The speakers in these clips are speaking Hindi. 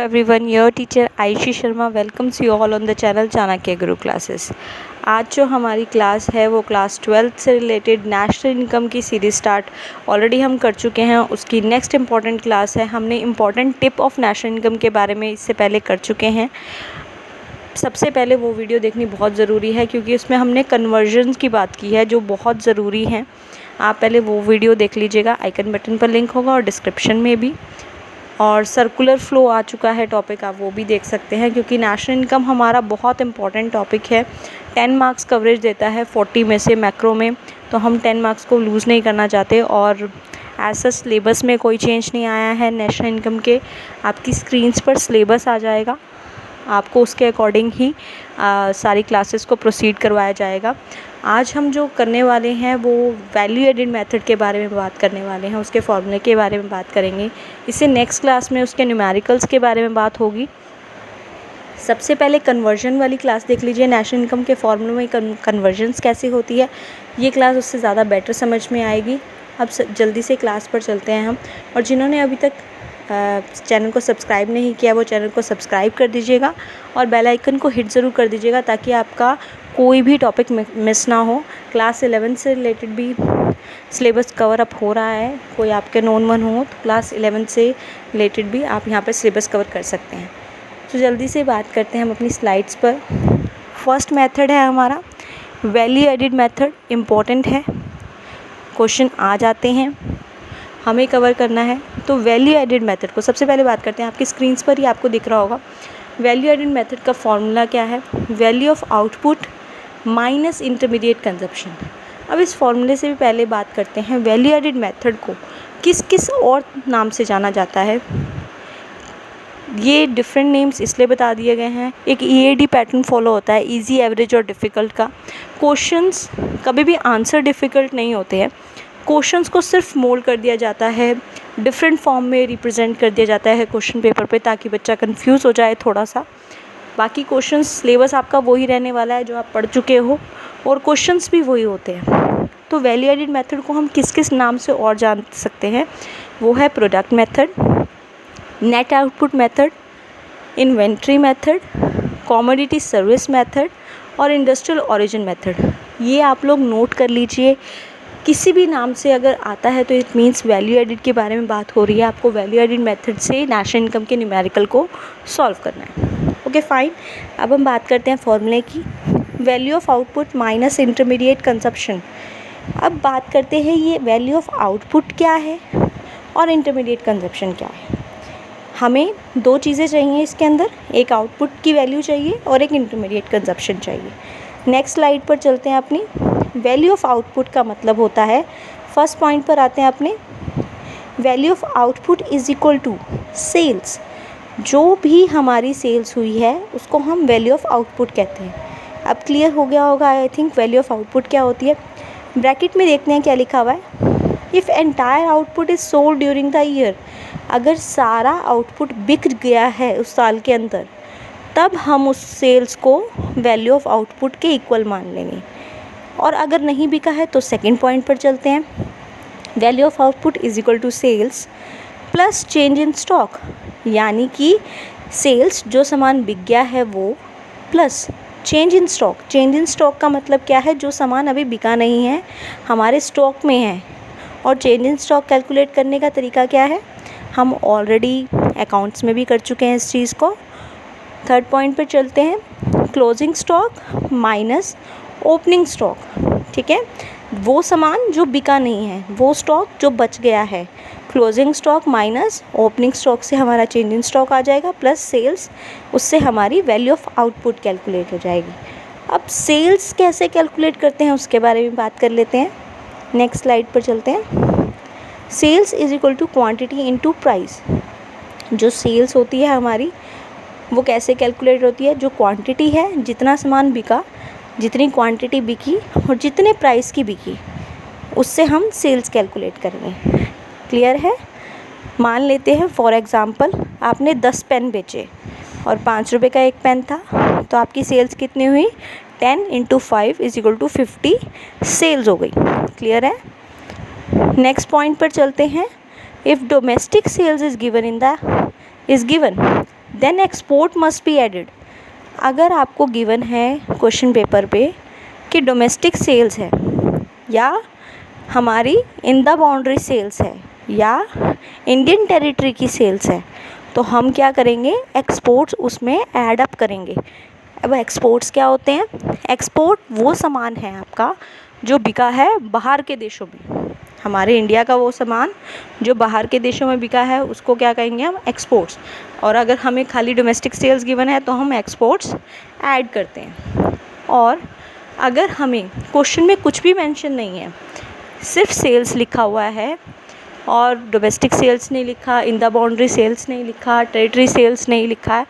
everyone, your teacher Aayshi Sharma welcomes you all on the channel Chanakya Guru classes. आज जो हमारी क्लास है वो क्लास 12 से रिलेटेड नेशनल इनकम की सीरीज स्टार्ट ऑलरेडी हम कर चुके हैं। उसकी नेक्स्ट इम्पॉर्टेंट क्लास है, हमने important tip of national income के बारे में इससे पहले कर चुके हैं। सबसे पहले वो वीडियो देखनी बहुत ज़रूरी है क्योंकि उसमें हमने कन्वर्जन की बात की है जो बहुत ज़रूरी है। आप पहले वो वीडियो देख लीजिएगा, आइकन बटन पर लिंक होगा और डिस्क्रिप्शन में भी। और सर्कुलर फ़्लो आ चुका है टॉपिक, आप वो भी देख सकते हैं क्योंकि नेशनल इनकम हमारा बहुत इंपॉर्टेंट टॉपिक है। 10 मार्क्स कवरेज देता है 40 में से मैक्रो में, तो हम 10 मार्क्स को लूज़ नहीं करना चाहते। और ऐसा सिलेबस में कोई चेंज नहीं आया है नेशनल इनकम के। आपकी स्क्रीन्स पर सिलेबस आ जाएगा, आपको उसके अकॉर्डिंग ही सारी क्लासेस को प्रोसीड करवाया जाएगा। आज हम जो करने वाले हैं वो वैल्यू एडिड मेथड के बारे में बात करने वाले हैं, उसके फॉर्मूले के बारे में बात करेंगे। इससे नेक्स्ट क्लास में उसके न्यूमेरिकल्स के बारे में बात होगी। सबसे पहले कन्वर्जन वाली क्लास देख लीजिए, नेशनल इनकम के फॉर्मूले में कन्वर्जन्स कैसे होती है, ये क्लास उससे ज़्यादा बेटर समझ में आएगी। अब जल्दी से क्लास पर चलते हैं हम। और जिन्होंने अभी तक चैनल को सब्सक्राइब नहीं किया वो चैनल को सब्सक्राइब कर दीजिएगा और बेल आइकन को हिट ज़रूर कर दीजिएगा ताकि आपका कोई भी टॉपिक मिस ना हो। क्लास 11 से रिलेटेड भी सिलेबस कवर अप हो रहा है, कोई आपके नोन वन हो तो क्लास 11 से रिलेटेड भी आप यहाँ पर सिलेबस कवर कर सकते हैं। तो जल्दी से बात करते हैं हम अपनी स्लाइड्स पर। फर्स्ट मेथड है हमारा वैल्यू एडिड मेथड, इम्पोर्टेंट है, क्वेश्चन आ जाते हैं, हमें कवर करना है। तो वैल्यू एडिड मेथड को सबसे पहले बात करते हैं। आपकी स्क्रीन्स पर ही आपको दिख रहा होगा वैल्यू एडिड मेथड का फॉर्मूला क्या है, value of output minus intermediate consumption. अब इस फॉर्मूले से भी पहले बात करते हैं वैल्यू एडिड मेथड को किस किस और नाम से जाना जाता है। ये डिफरेंट नेम्स इसलिए बता दिए गए हैं, एक EAD पैटर्न फॉलो होता है, इजी, एवरेज और डिफ़िकल्ट का। क्वेश्चंस कभी भी आंसर डिफ़िकल्ट नहीं होते हैं, क्वेश्चंस को सिर्फ मोल्ड कर दिया जाता है, डिफरेंट फॉर्म में रिप्रेजेंट कर दिया जाता है क्वेश्चन पेपर पे ताकि बच्चा कंफ्यूज हो जाए थोड़ा सा। बाकी क्वेश्चंस सिलेबस आपका वही रहने वाला है जो आप पढ़ चुके हो और क्वेश्चंस भी वही होते हैं। तो वैल्यू एडिड मेथड को हम किस किस नाम से और जान सकते हैं, वो है product method, net output method, inventory method, commodity service method और इंडस्ट्रियल ओरिजिन मेथड। ये आप लोग नोट कर लीजिए, किसी भी नाम से अगर आता है तो इट मीन्स वैल्यू एडिड के बारे में बात हो रही है। आपको वैल्यू एडिड मेथड से नेशनल इनकम के न्यूमेरिकल को सॉल्व करना है। ओके फाइन, अब हम बात करते हैं फॉर्मूले की, value of output minus intermediate consumption. अब बात करते हैं ये वैल्यू ऑफ आउटपुट क्या है और इंटरमीडिएट कंजप्शन क्या है। हमें दो चीज़ें चाहिए इसके अंदर, एक आउटपुट की वैल्यू चाहिए और एक इंटरमीडिएट कंजप्शन चाहिए। नेक्स्ट स्लाइड पर चलते हैं अपनी। वैल्यू ऑफ आउटपुट का मतलब होता है, फर्स्ट पॉइंट पर आते हैं अपने, value of output is equal to sales. जो भी हमारी सेल्स हुई है उसको हम वैल्यू ऑफ आउटपुट कहते हैं। अब क्लियर हो गया होगा I think value of output क्या होती है। ब्रैकेट में देखते हैं क्या लिखा हुआ है, if entire output is sold during the year. अगर सारा आउटपुट बिक गया है उस साल के अंदर तब हम उस सेल्स को वैल्यू ऑफ आउटपुट के इक्वल मान लेंगे। और अगर नहीं बिका है तो सेकंड पॉइंट पर चलते हैं, value of output is equal to sales plus change in stock. यानी कि सेल्स जो सामान बिक गया है वो plus change in stock. Change in stock का मतलब क्या है, जो सामान अभी बिका नहीं है हमारे स्टॉक में है। और चेंज इन स्टॉक कैलकुलेट करने का तरीका क्या है, हम ऑलरेडी अकाउंट्स में भी कर चुके हैं इस चीज़ को। थर्ड पॉइंट पर चलते हैं, closing stock minus opening stock. ठीक है, वो सामान जो बिका नहीं है, वो स्टॉक जो बच गया है, closing stock minus opening stock से हमारा चेंज इन स्टॉक आ जाएगा प्लस सेल्स, उससे हमारी वैल्यू ऑफ आउटपुट कैलकुलेट हो जाएगी। अब सेल्स कैसे कैलकुलेट करते हैं उसके बारे में बात कर लेते हैं। नेक्स्ट स्लाइड पर चलते हैं। Sales is equal to quantity into price. जो सेल्स होती है हमारी वो कैसे कैलकुलेट होती है, जो क्वांटिटी है, जितना सामान बिका, जितनी क्वांटिटी बिकी और जितने प्राइस की बिकी, उससे हम सेल्स कैलकुलेट करेंगे। क्लियर है। मान लेते हैं फॉर एग्ज़ाम्पल आपने 10 पेन बेचे और 5 रुपये का एक पेन था, तो आपकी सेल्स कितनी हुई, 10 × 5 इज इक्वल टू 50 सेल्स हो गई। क्लियर है। नेक्स्ट पॉइंट पर चलते हैं, if domestic sales is given then export must be added. अगर आपको गिवन है क्वेश्चन पेपर पे कि डोमेस्टिक सेल्स है या हमारी इन द बाउंड्री सेल्स है या इंडियन टेरिटरी की सेल्स है, तो हम क्या करेंगे, एक्सपोर्ट्स उसमें ऐड अप करेंगे। अब एक्सपोर्ट्स क्या होते हैं? एक्सपोर्ट वो सामान है आपका जो बिका है बाहर के देशों में। हमारे इंडिया का वो सामान जो बाहर के देशों में बिका है उसको क्या कहेंगे हम? एक्सपोर्ट्स। और अगर हमें खाली डोमेस्टिक सेल्स गिवन है तो हम एक्सपोर्ट्स ऐड करते हैं। और अगर हमें क्वेश्चन में कुछ भी मेंशन नहीं है, सिर्फ सेल्स लिखा हुआ है और डोमेस्टिक सेल्स नहीं लिखा, इन द बाउंड्री सेल्स नहीं लिखा, टेरिटरी सेल्स नहीं लिखा है,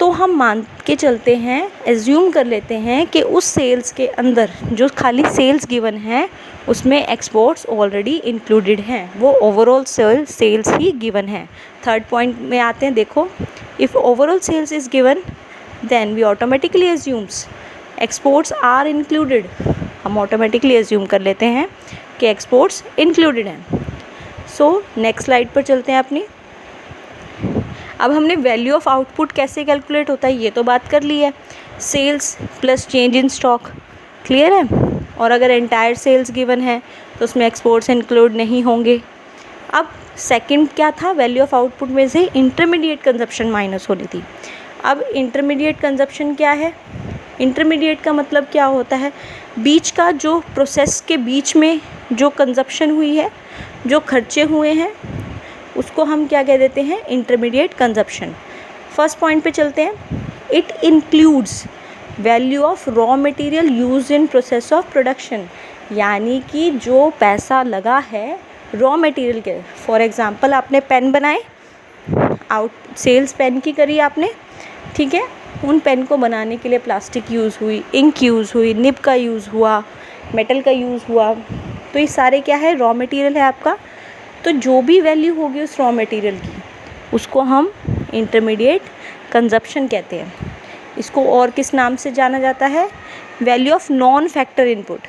तो हम मान के चलते हैं, एज्यूम कर लेते हैं कि उस सेल्स के अंदर जो खाली सेल्स गिवन है उसमें एक्सपोर्ट्स ऑलरेडी इंक्लूडेड हैं, वो ओवरऑल सेल्स ही गिवन है। थर्ड पॉइंट में आते हैं, देखो, if overall sales is given then we automatically assumes exports are included. हम ऑटोमेटिकली एज्यूम कर लेते हैं कि एक्सपोर्ट्स इंक्लूडेड हैं। सो नेक्स्ट स्लाइड पर चलते हैं अपनी। अब हमने वैल्यू ऑफ आउटपुट कैसे कैलकुलेट होता है ये तो बात कर ली है, sales plus change in stock, clear है। और अगर एंटायर सेल्स गिवन है तो उसमें एक्सपोर्ट्स इंक्लूड नहीं होंगे। अब सेकंड क्या था, वैल्यू ऑफ आउटपुट में से इंटरमीडिएट कंजप्शन माइनस होनी थी। अब इंटरमीडिएट कंजप्शन क्या है? इंटरमीडिएट का मतलब क्या होता है? बीच का, जो प्रोसेस के बीच में जो कंजप्शन हुई है, जो खर्चे हुए हैं, उसको हम क्या कह देते हैं? Intermediate consumption. फर्स्ट पॉइंट पे चलते हैं। It includes value of raw material use in process of production, यानी कि जो पैसा लगा है रॉ मटेरियल के। फॉर एग्जांपल आपने पेन बनाए, आउट सेल्स पेन की करी आपने, ठीक है, उन पेन को बनाने के लिए प्लास्टिक यूज़ हुई, इंक यूज़ हुई, निब का यूज़ हुआ, मेटल का यूज़ हुआ, तो ये सारे क्या है? रॉ मटेरियल है आपका। तो जो भी वैल्यू होगी उस रॉ मटेरियल की, उसको हम इंटरमीडिएट कंजप्शन कहते हैं। इसको और किस नाम से जाना जाता है? Value of non factor input.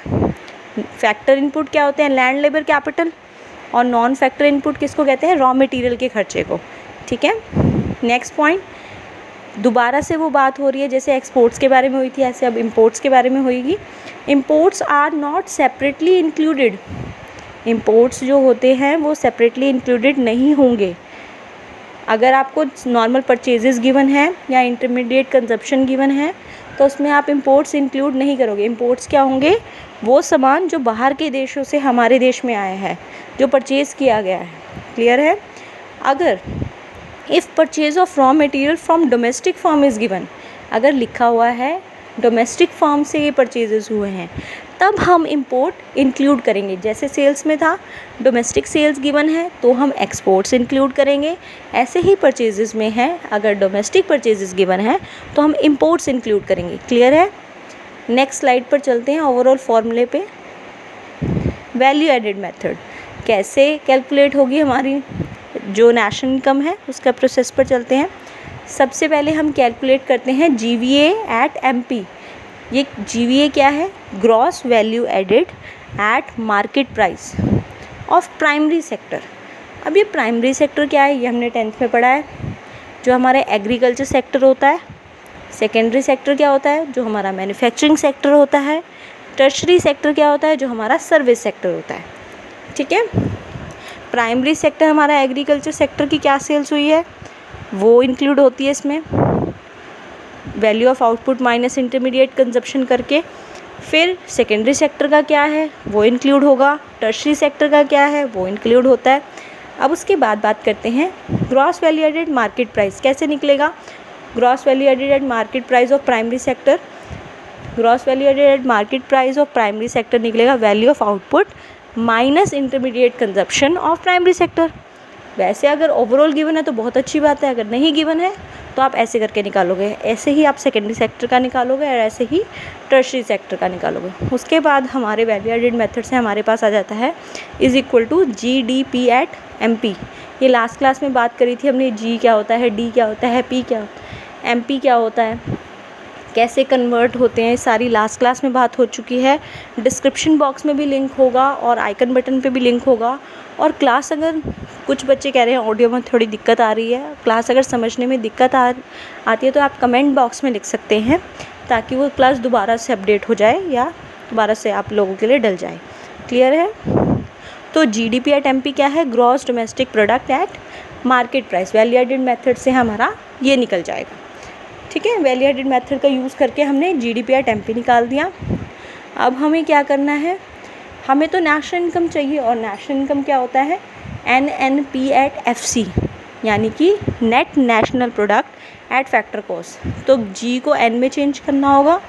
Factor input क्या होते हैं? Land, labour, capital. और नॉन फैक्टर इनपुट किसको कहते हैं? रॉ मटेरियल के खर्चे को, ठीक है। नेक्स्ट पॉइंट, दोबारा से वो बात हो रही है जैसे एक्सपोर्ट्स के बारे में हुई थी, ऐसे अब इम्पोर्ट्स के बारे में होगी। Imports are not separately included. Imports जो होते हैं वो सेपरेटली इंक्लूडेड नहीं होंगे। अगर आपको नॉर्मल परचेजेस गिवन है या इंटरमीडिएट कंजप्शन गिवन है तो उसमें आप इम्पोर्ट्स इंक्लूड नहीं करोगे। इम्पोर्ट्स क्या होंगे? वो सामान जो बाहर के देशों से हमारे देश में आया है, जो परचेज़ किया गया है, क्लियर है। अगर if purchase of raw material from domestic firm is given, अगर लिखा हुआ है डोमेस्टिक फर्म से ये परचेजेस हुए हैं, तब हम इंपोर्ट इंक्लूड करेंगे। जैसे सेल्स में था डोमेस्टिक सेल्स गिवन है तो हम एक्सपोर्ट्स इंक्लूड करेंगे, ऐसे ही परचेजेस में है अगर डोमेस्टिक परचेजेस गिवन है तो हम इंपोर्ट्स इंक्लूड करेंगे, क्लियर है। नेक्स्ट स्लाइड पर चलते हैं, ओवरऑल फॉर्मूले पे। वैल्यू एडेड मेथड कैसे कैलकुलेट होगी हमारी जो नेशनल इनकम है उसका प्रोसेस पर चलते हैं। सबसे पहले हम कैलकुलेट करते हैं GVA एट MP। ये GVA क्या है? Gross value added at market price of primary sector. अब ये प्राइमरी सेक्टर क्या है? ये हमने 10th में पढ़ा है, जो हमारा एग्रीकल्चर सेक्टर होता है। सेकेंडरी सेक्टर क्या होता है? जो हमारा मैन्युफैक्चरिंग सेक्टर होता है। टर्शरी सेक्टर क्या होता है? जो हमारा सर्विस सेक्टर होता है, ठीक है। प्राइमरी सेक्टर हमारा एग्रीकल्चर सेक्टर की क्या सेल्स हुई है वो इंक्लूड होती है इसमें, value of output minus intermediate consumption करके। फिर सेकेंडरी सेक्टर का क्या है वो इंक्लूड होगा, टर्शरी सेक्टर का क्या है वो इंक्लूड होता है। अब उसके बाद बात करते हैं gross value added market price कैसे निकलेगा। Gross value added at market price of primary sector, gross value added at market price of primary sector निकलेगा value of output minus intermediate consumption of primary sector. वैसे अगर ओवरऑल गिवन है तो बहुत अच्छी बात है, अगर नहीं गिवन है तो आप ऐसे करके निकालोगे, ऐसे ही आप सेकेंडरी सेक्टर का निकालोगे और ऐसे ही टर्शरी सेक्टर का निकालोगे। उसके बाद हमारे वैल्यू एडेड मेथड से हमारे पास आ जाता है is equal to GDP at MP। ये लास्ट क्लास में बात करी थी हमने, G क्या होता है, D क्या होता है, P क्या होता है, MP क्या होता है। कैसे कन्वर्ट होते हैं, सारी लास्ट क्लास में बात हो चुकी है। डिस्क्रिप्शन बॉक्स में भी लिंक होगा और आइकन बटन पे भी लिंक होगा। और क्लास, अगर कुछ बच्चे कह रहे हैं ऑडियो में थोड़ी दिक्कत आ रही है, क्लास अगर समझने में दिक्कत आती है तो आप कमेंट बॉक्स में लिख सकते हैं, ताकि वो क्लास दोबारा से अपडेट हो जाए या दोबारा से आप लोगों के लिए डल जाए। क्लियर है? तो GDP एट MP क्या है? Gross domestic product at market price. Value added method से हमारा ये निकल जाएगा। ठीक है, वैल्यू एडेड मेथड का यूज़ करके हमने GDP एट MP निकाल दिया। अब हमें क्या करना है, हमें तो नेशनल इनकम चाहिए, और नेशनल इनकम क्या होता है? NNP एट FC, यानी कि net national product at factor cost. तो G को N में चेंज करना होगा,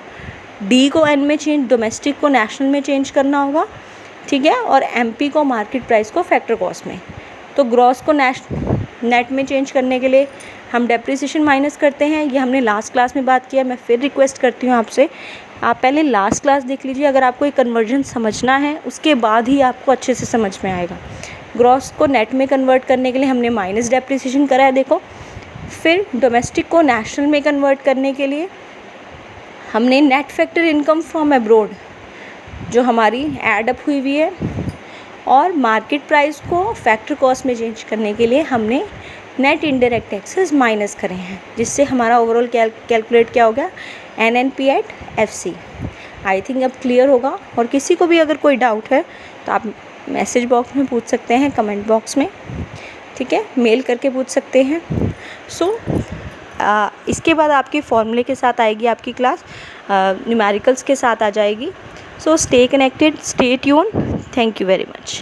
D को N में चेंज, डोमेस्टिक को नेशनल में चेंज करना होगा। ठीक है, और MP को मार्केट प्राइस को फैक्टर कॉस्ट में। तो ग्रॉस को नेट में चेंज करने के लिए हम डेप्रिसिएशन माइनस करते हैं। ये हमने लास्ट क्लास में बात किया। मैं फिर रिक्वेस्ट करती हूँ आपसे, आप पहले लास्ट क्लास देख लीजिए। अगर आपको ये कन्वर्जन समझना है, उसके बाद ही आपको अच्छे से समझ में आएगा। ग्रॉस को नेट में कन्वर्ट करने के लिए हमने माइनस डेप्रिसिएशन करा है, देखो। फिर डोमेस्टिक को नेशनल में कन्वर्ट करने के लिए हमने net factor income from abroad, जो हमारी एड अप हुई है, और मार्केट प्राइस को फैक्टर कॉस्ट में चेंज करने के लिए हमने नेट इनडायरेक्ट टैक्सेस माइनस करे हैं, जिससे हमारा ओवरऑल कैलकुलेट क्या हो गया? NNP at FC। I think अब क्लियर होगा। और किसी को भी अगर कोई डाउट है तो आप मैसेज बॉक्स में पूछ सकते हैं, कमेंट बॉक्स में। ठीक है, मेल करके पूछ सकते हैं। इसके बाद आपके फॉर्मूले के साथ आएगी आपकी क्लास, न्यूमेरिकल्स के साथ आ जाएगी। So stay connected, stay tune. Thank you very much.